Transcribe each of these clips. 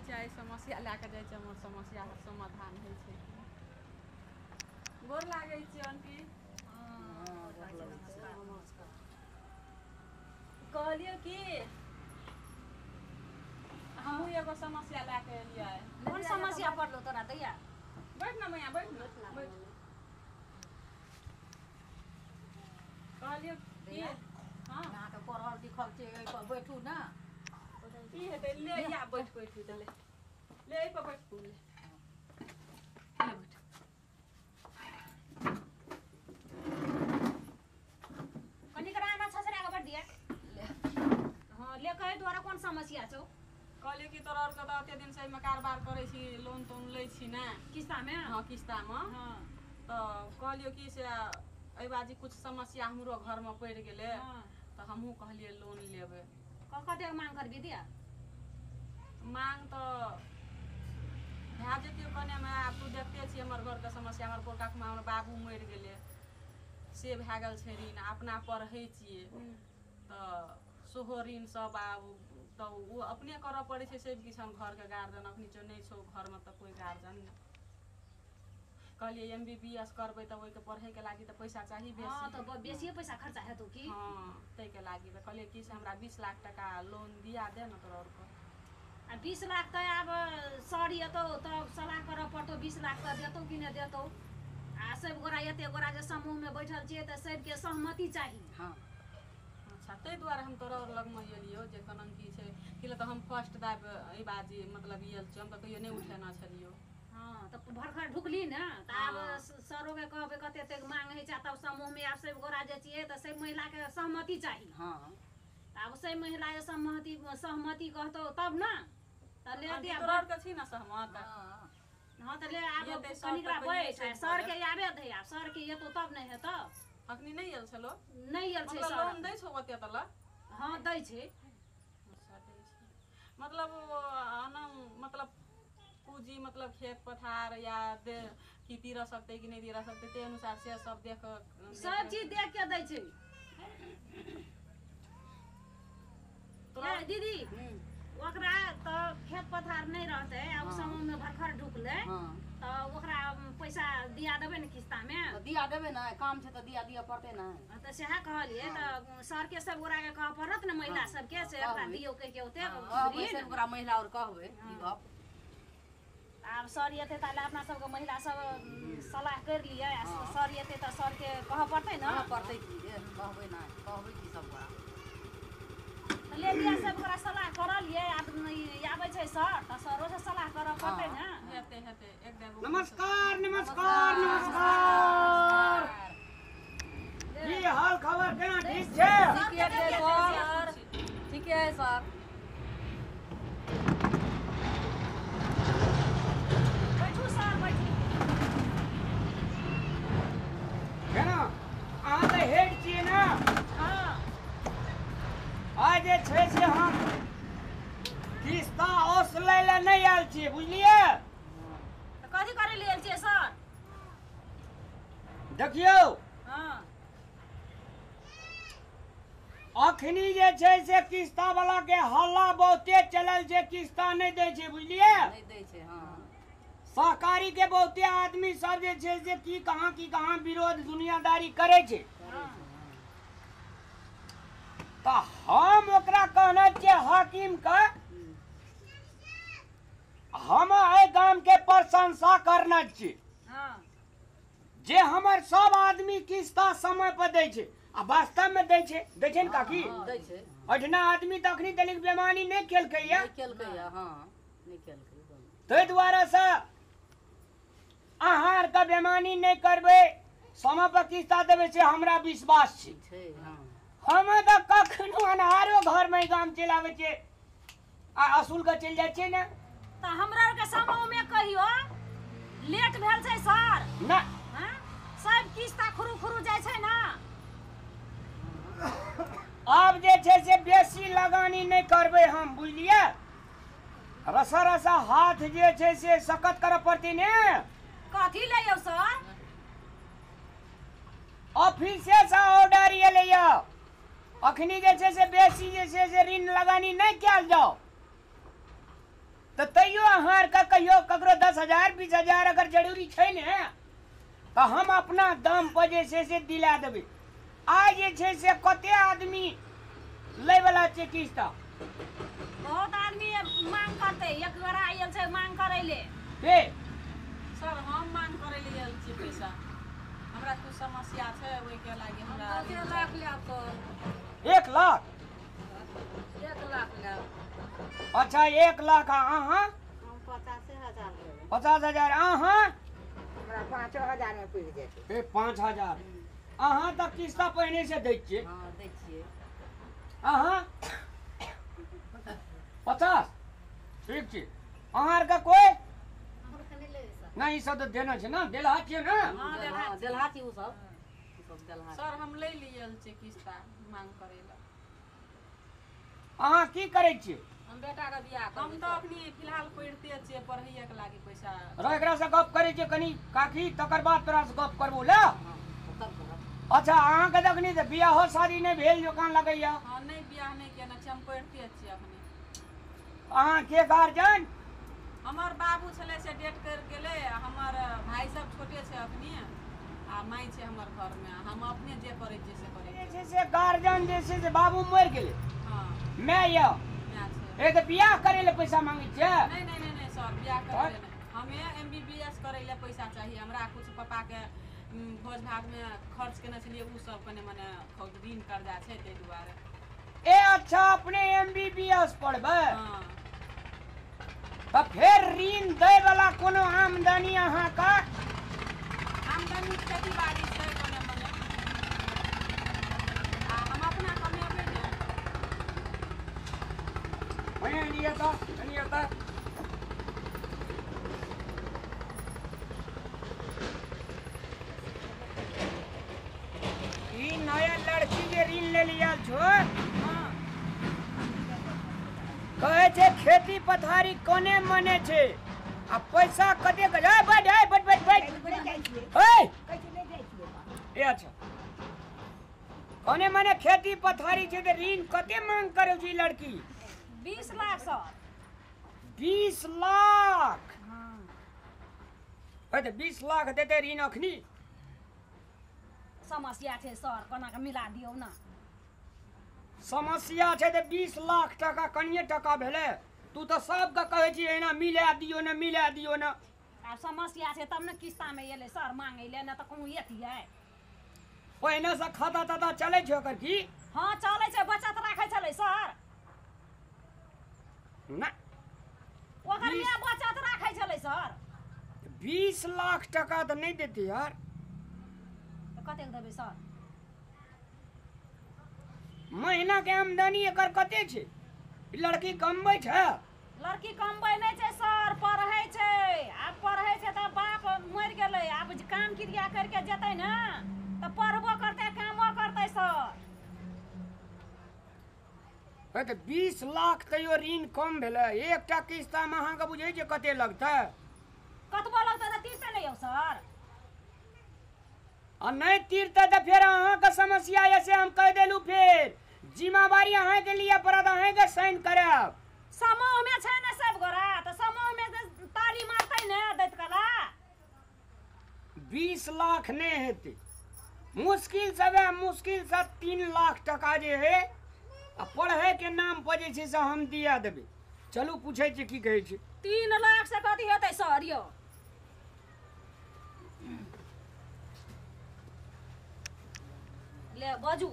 चाहे समस्या लेके जाए हमर समस्या समाधान होइ छै गोर लागै छी आंटी कहलिए कि हमहूँ एगो समस्या लेके एलियै कौन समस्या पड़लो तोरा दैया बैठ ना मैया बैठ ना बैठ कहलिए कि हां यहाँ के पढ़ल लिखल छै एहि पर बैठू ना की हेतै ले या बैठ बैठ ले ले एहि पर बैठ तू ले बैठ कनी करा ना छसरा के बैठ दिया हां ले कहे तोरा कोन समस्या छौ कहलिए कि तोरा और के एते दिन से में कारोबार करै छी लोन तोन लै छी ना किस्ता में हां किस्ता में हां तो कहलियो कि से एहि बाजी कुछ समस्या हमरो घर में पड़ गेलै तो हमहू कहलिए लोन लेबै कते मांग करबी दिया मांग तो भए जेतियो कने में आब तू देखते छी हमर घर के समस्या हमर पोरका में हमर बाबू मरि गेलै से भए गेल छै ऋण अपना पढ़ै छियै तो सोहो ऋण सब आब तो वो अपने करऽ पड़ै छै सब किसान घर के गार्जियन अखनी जो नहीं छौ घर में तो कोई गार्जियन कहलिए MBBS करबै त ओइ के पढ़ै के लागि त पैसा चाही बेसी हां तो बेसी पैसा खर्चा हेतौ की हां तै के लागि कहलिए कि से हमरा 20 लाख टका लोन दिया दे न तोरा और को आ 20 लाख त अब सर येतो त सलाह कर पड़तो 20 लाख त देतौ कि न देतौ आ सब गोरा एते गोरा जे समूह में बैठल छियै त सबके सहमति चाही हां अच्छा तै द्वारा हम तोरा और लग में एलियो जे कनन की छै कि ल त हम फर्स्ट दाब ई बाजी मतलब यल छै हम त कहियो नै उठेना छलियो हां त भरखर ढुकली न त अब सरो के कहबे कते तक मांग है छै तब समूह में आप सब गोरा जे छियै त सब महिला के सहमति चाही हां अब सब महिला के सहमति कहतो तब न त ले दे तोरा के छी न सहमत हां त ले आब कनिकरा बैठ सर के आबे दे आ सर के एतो तब नै हेतो अखनी नै यल छलो नै यल छै सर लोन दै छौ ओते तला हां दै छै मतलब मतलब पूंजी मतलब खेत पथार या खेती रह सकते कि नहीं रह सकते ते अनुसार से सब देख सब चीज देख के दै छै तोरा दीदी ओकरा त खेत पथार नहीं रहते अब समूह में भरखर ढुकले त ओकरा पैसा दिया देबे न किस्ता में दिया देबे ना काम छै त दिया पड़ते ना त सेहा कहलिए त सर के सब गोरा के कह पड़त न महिला सब के से एकरा दियो कह के ओते वैसे ओकरा महिला और कहबे ई बात अब सर येते ताले अपना सब के महिला सब सलाह कर लिए सर येते त सर के कह पड़ते ना पड़ते की कहबे ना कहबे की सब गोरा ले दिया सब गोरा सलाह करल ये आबै छै सर त सरो से सलाह कर पड़ते ना हेते हेते एकदम नमस्कार नमस्कार नमस्कार की हाल खबर केना ठीक छै ठीक है सर ठीक है सर बैठू सर बैठू केना अहाँ त हेड छियै ना हां आज जे छै से हम किस्ता ओस लै ले नहीं आयल छियै बुझलिए त कथि करे लेल छियै सर देखियौ हां अखनी जे छै से किस्ता वाला के हल्ला बहुते चलल छै किस्ता नहीं दै छै बुझलिए नहीं दै छै हां सहकारी के बहुते आदमी सब जे छै से की कहां विरोध दुनियादारी करे छै तो हम ओकरा कहना चाहिए हाकिम का हम एहि गांव के प्रशंसा करना चाहिए हां जे हमर सब आदमी किस्ता समय पर दै छै आ वास्तव में दै छै न काकी दै छै अठना आदमी तखनी तलिक बेमानी नहीं केलकै या नहीं केलकै हां नहीं केलकै तै द्वारा से अहाँ आर के बेमानी नहीं करबै समय पर किस्ता देबै से हमरा विश्वास छै हां हम तो कखनो अनहारो घर में काम चलावे छे आ असूल के चल जाय छे ना त हमरा के समूह में कहियो लेट भेल छै सर ना हां सब किस्ता खुरु जाय छै ना अब जे छे से बेसी लगानी नहीं करबे हम बुझलिए रसा हाथ जे छे से सकत करे पड़ती ने कथि लेयो सर ऑफिस से ऑर्डर ये लियो अखनी जे छे से बेसी जे छे से ऋण लगानी नहीं कैल जाओ तो तैयो अहाँ का कहियो ककरो 10,000 20,000 अगर जरूरी छै ने तो हम अपना दाम पर जे छै से दिला देबै। आ जे छै से कते आदमी लै वाला छै किस्त बहुत आदमी मांग करते, एक गोरा आयल छै मांग करे ले। के सर हम मांग करे ले आयल छी पैसा, हमरा कुछ समस्या छै ओइ के लागि हमरा 10 लाख ले तो 1 लाख 1 लाख ले अच्छा 1 लाख अहाँ हम 50,000 लेबै 50,000 अहाँ हमरा 5,000 में पड़ जेतै 5,000 अहाँ तऽ किस्त पहिने से दै छियै। हां दै छियै अहाँ 50 ठीक छै। अहाँ का कोई नहीं ई सब तो देना छै ना, देलहा छियै ना। हां देलहाती उ सब देलहाती। सर हम ले लियल छै किस्ता मांग करे ला। अहाँ की करै छियै? हम बेटा के बियाह हम तो अखनी फिलहाल पढ़ते छियै, पढ़ैए के लागि पैसा। र एकरा से गप करै छियै कनी काकी, तकर बाद तोरा से गप करबो ले। अच्छा अहाँ के देखनी त बियाह हो शादी नहीं भेल जोकान लगैया। हां नहीं बियाह नहीं केना छै, हम पढ़ते छियै अखनी। अहाँ के गार्जियन? हमर बाबू छले से डेट कर गेले, हमर भाई सब छोटे छै अखनी आ माई छै हमर घर में। हम अपने जे करै छियै से करै छियै। से गार्जियन जे छै से बाबू मर गेले, हां मैं या मैं छै। ए त बियाह करे ले पैसा मांगे छियै? नहीं नहीं नहीं नहीं सर बियाह करे ले नहीं, हमें MBBS करे ले पैसा चाहिए। हमरा कुछ पापा के भोज भात में खर्च केने छलिए, उ सब कने मने ऋण कर्जा छै तै दुआरे। ए अच्छा अपने MBBS पढ़बै हां त फिर ऋण दै वाला कोनो आमदनी अहाँ का? आमदनी खेती बाड़ी छै कने मने आ हम अपना कमेबै ने। भैया नहीं आता नहीं आता। ई नया लड़की के ऋण ले लिया छो, कहे छे खेती पथारी कोने मने छे आ पैसा कते के जाय बैठ बैठ बैठ बैठ ओए ए अच्छा कोने मने खेती पथारी छे त ऋण कते मांग करे छी लड़की? 20 लाख सर। 20 लाख ए त 20 लाख देते ऋण अखनी? समस्या छै सर, कोना के मिला दियौ ना। समस्या छै त 20 लाख टका कनिए टका भेले, तू तो सबके कहे छी एना मिला दियो ना मिला दियो ना। आब समस्या छै तब ने किस्ता में एले सर मांगे ले, ना त कहूँ एतियै। पहिने से खाता ताता चले छै ओकर की? हाँ चले छै, बचत राखे छले सर, ना ओकर में बचत राखे छले सर। 20 लाख टका तो नहीं देते यार। तो कतेक देबै सर? महीना के आमदनी एकर कते छै? लड़की कमबै छै? लड़की कमबै नहीं छै सर, पढ़ै छै। आब पढ़ै छै त बाप मर गेलै, आब काम क्रिया करके जेतै ना त पढ़बो करतै कामो करतै सर। ए त 20 लाख तैयो ऋण कम भेले, एकटा किस्ता में अहाँ के बुझै छै कते लगतै? कतबो लगतै त तीरते नहीं यौ सर। आ नहीं तीरते त फिर अहाँ के समस्या ऐसे हम कह देलू, फिर जिम्मेवारी अहाँ के लिए पड़त, अहाँ के साइन करब। समूह में छै ना सब गोरा, त समूह में ताली मारतै ने दैत कला। 20 लाख नहीं हेते, मुश्किल से 3 लाख टका जे है आ पढ़े के नाम पर जे छै से हम दिया देबै। चलू पूछे छी की कहै छै। 3 लाख से कथी हेतै सर यौ? ले बाजू।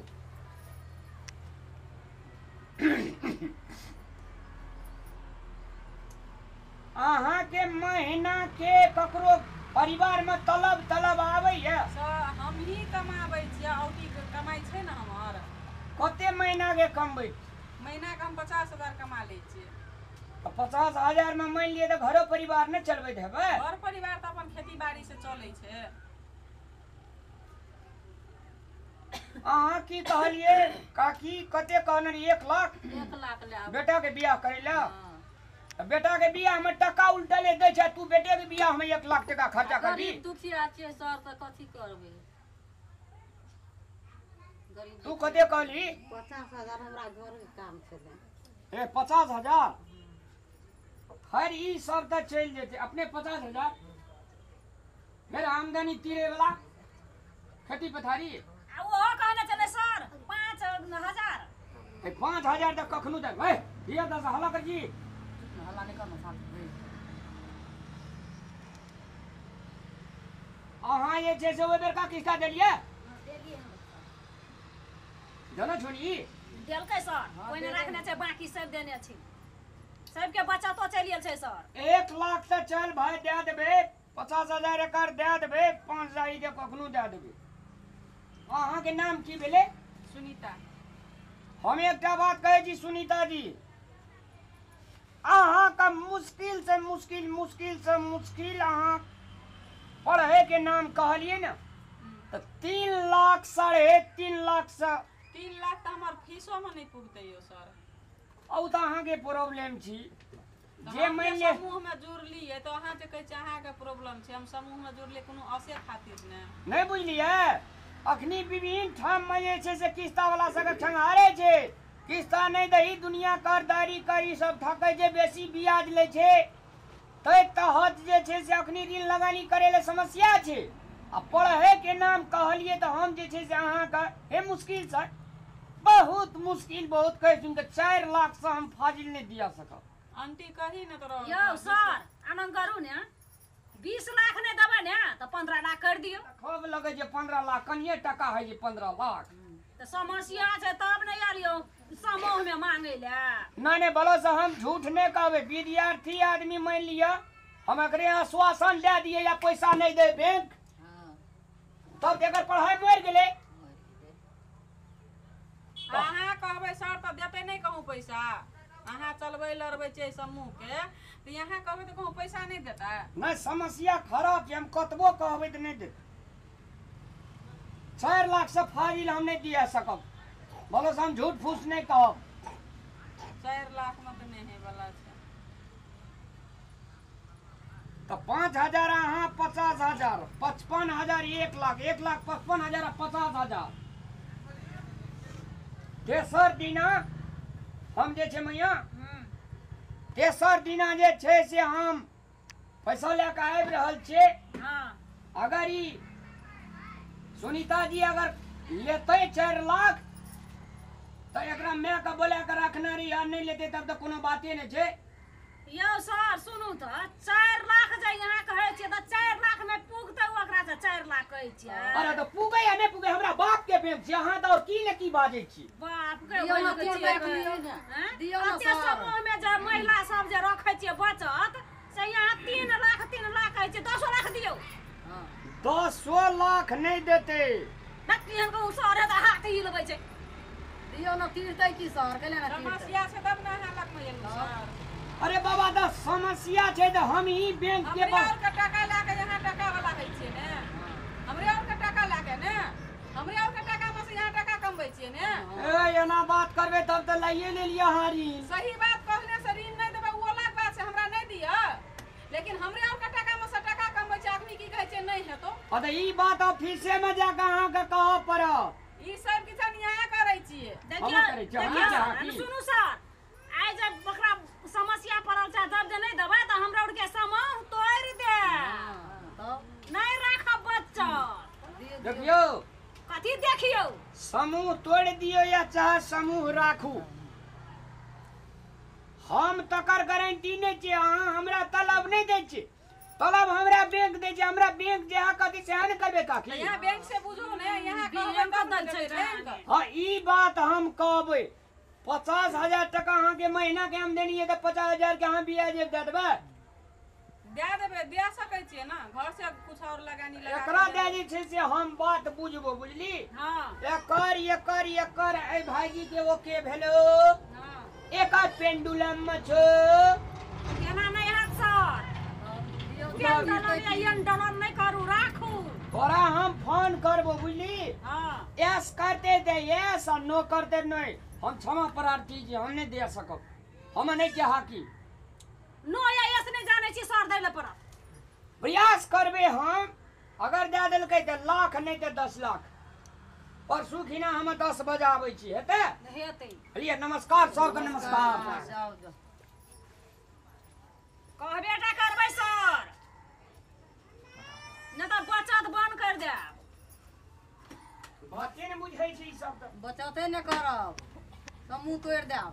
अहाँ के महीना के ककरो परिवार में तलब आबै है? सर हम ही कमाबै छियै, औटी के कमाई छै ना हमर। कते महीना के कमबै? महीना के हम 50,000 कमा लै छियै। 50,000 में मान लिए तो घरो परिवार ने चलबैत हेबै? घर परिवार त अपन खेती बाड़ी से चलै छै। अहाँ की कहलिए काकी, कते कहने 1 लाख? 1 लाख ले आब। बेटा के बियाह करे ला? हां बेटा के बियाह में टका उल्टले दै छै, तू बेटे के बियाह में 1 लाख टका खर्चा करबी? गरीब दुखिया छियै सर त कथी करबै? गरीब तू कते कहली? 50,000 हमरा घर के काम छले। ए 50,000 खैर ई सब तो चल जेते अपने 50,000 फिर आमदनी तीरे वाला खेती पथारी आ वो कहने चले सर 5,000 5,000 तक कखनू तक भाई ये 10 हला कर जी हल्ला नहीं करना साथ में अहाँ ये छै से ओइ बेर का किस्ता देलिए जनो छोड़ी देलकै सर कोई ने रखने छै बाकी सब देने छी सबके बचतो चलि गेल छै सर 1 लाख से चल भाई दे देबे 50,000 एकर दे देबे 5,000 के कखनू दे देबे अहाँ के नाम की भेले सुनीता हम एकटा बात कहे छी सुनीता जी अहाँ का मुश्किल से मुश्किल अहाँ पढ़े के नाम कहलिए ना तो 3 लाख 3.5 लाख से 3 लाख तो हमार फीसो में नहीं पुगते यो सर औ तो अहाँ के प्रॉब्लम छी जे जे मान ले समूह में जुड़लिए तो अहाँ जे कहै छै अहाँ के प्रॉब्लम छै हम समूह में जुड़लिए कोनो आशे खातिर ने नहीं बुझलिए अखनी विभिन्न ठाम में जे छै से किस्ता वाला सब ठंगारे छै किस्ता नहीं दही दुनिया करदारी करी सब ठकै छै बेसी ब्याज ले छै तै तहत जे छै से अखनी ऋण लगानी करे ले समस्या छै आ पढ़े के नाम कहलिए तो हम जे छै से अहाँ का हे मुश्किल सर बहुत मुश्किल बहुत कह सुन के 4 लाख से हम फाजिल नहीं दिया सकब आंटी कही न तो यो सर आनंद करू ने 20 लाख ने देबै ने तो 15 लाख कर दियो खूब लगे जे 15 लाख कनिए टका है जे 15 लाख तो समस्या छै तब नहीं आलियो समूह में मांगे ले नहीं बोलो से हम झूठ नहीं कहबे विद्यार्थी आदमी मान लिया हम एकरे आश्वासन दे दिए या पैसा नहीं दे बैंक तब एकर पढ़ाई मर गेले अहाँ कहबै सर तो देते नहीं कहूँ पैसा अहाँ चलबै लड़बै छै समूह के तो यहाँ कहबै तो कहूँ पैसा नहीं देता नहीं समस्या खराब है हम कतबो कहबे तो नहीं दे 4 लाख से फाजिल हम नहीं दिया सकब बोलो से हम झूठ फूस नहीं कहब 4 लाख में तो नहीं है वाला छै तो 5,000 अहाँ 50,000 55,000 1 लाख 1,55,000 50,000 तेसर दिना हम जे छै मैया तेसर दिना जे छै से हम पैसा लेके आबि रहल छियै अगर ई सुनीता जी अगर लेते 4 लाख तो एकरा मैं का बोला के रखना रही यार नहीं लेते तब तो कोनो बाते नहीं छै यो सर सुनू तो 4 लाख जे यहाँ कहै छियै तो 4 लाख में पुगतै ओकरा से 4 लाख कहै छियै अरे तो पुगे या नहीं पुगे हमरा बाप के बैंक छै अहाँ तो की ने की बाजै छी बाप के दियौ ना, बोलै तोड़ छियै दै दियौ ना। दियौ ना, कते सर। समूह में जे महिला सब जे रखै छियै बचत से यहाँ 3 लाख कहै छियै 10 लाख दियौ 10 लाख नहीं देते नकियन को सर है तो हाथ हिलबै छै दियौ ना तीरतै की सर केले ना तीरतै समस्या छै तब ना अहाँ लग में एलहुँ सर अरे बाबा तो समस्या छै तो हम ही बैंक के हमरे और के टका लाके यहाँ टका वाला है छियै ने हमरे और के टका लाके ने हमरे और के टका में से यहाँ टका कमबै छियै ने ए एना बात करबे तब तो लाइए ले लिया हारी सही बात कहने से ऋण नहीं देबै वो अलग बात छै हमरा नहीं दिया लेकिन हमरे और के टका में से टका कमबै छै आदमी की कहै छै नहीं हेतो तो ई बात ऑफिसे में जाके अहाँ के कहऽ पड़त ई सब किछ न्याय करै छियै देखियो करै छियै, अहाँ चाहब की? सुनू सर आइ जब ओकरा समस्या पड़ल छै जब जे नहीं देबै तो हमरा उनके समूह तोड़ दे तब नहीं राखब बच्चा देखियो कथी देखियो समूह तोड़ दियो या चाहे समूह राखू हम तकर गारंटी नहीं छै अहाँ हमरा तलब नहीं दै छै तलब हमरा बैंक दै छै हमरा बैंक जे अहाँ कथी से न करबे तो काकी यहाँ बैंक से बुझू ने यहाँ बैंक कहबै तब दल न छै देबै बैंक। बैंक। हाँ ई बात हम कहबै 50,000 टका अहाँ के महीना के आमदनी है तो 50,000 के अहाँ ब्याज दे देबै दे देबै दे सकै छियै ना घर से कुछ और लगानी लगा एकरा के दे जे छै से हम बात बुझबो बुझली हाँ एकर ए भाईजी के ओके भेलो हाँ एकर पेंडुलम में छो केना नहीं हाथ सर दियौ केन डॉलर या एन डॉलर नहीं करू राखू तोरा हम फोन करबो बुझली हाँ यस करते दे यस और नो करते नहीं हम क्षमा प्रार्थी जी हम नहीं दे सकब हम नहीं चाहा की नो या यस नहीं जाने छी सर दै ले पड़त प्रयास करबे हम अगर दे देलकै तो लाख नहीं तो 10 लाख परसू खिना हम 10 बजे आबै छी हेते हेतै चलिए नमस्कार सबके नमस्कार जाओ जाओ बाते ने बुझै छै ई सब त बचते ने करब सब मुँह तोड़ि देब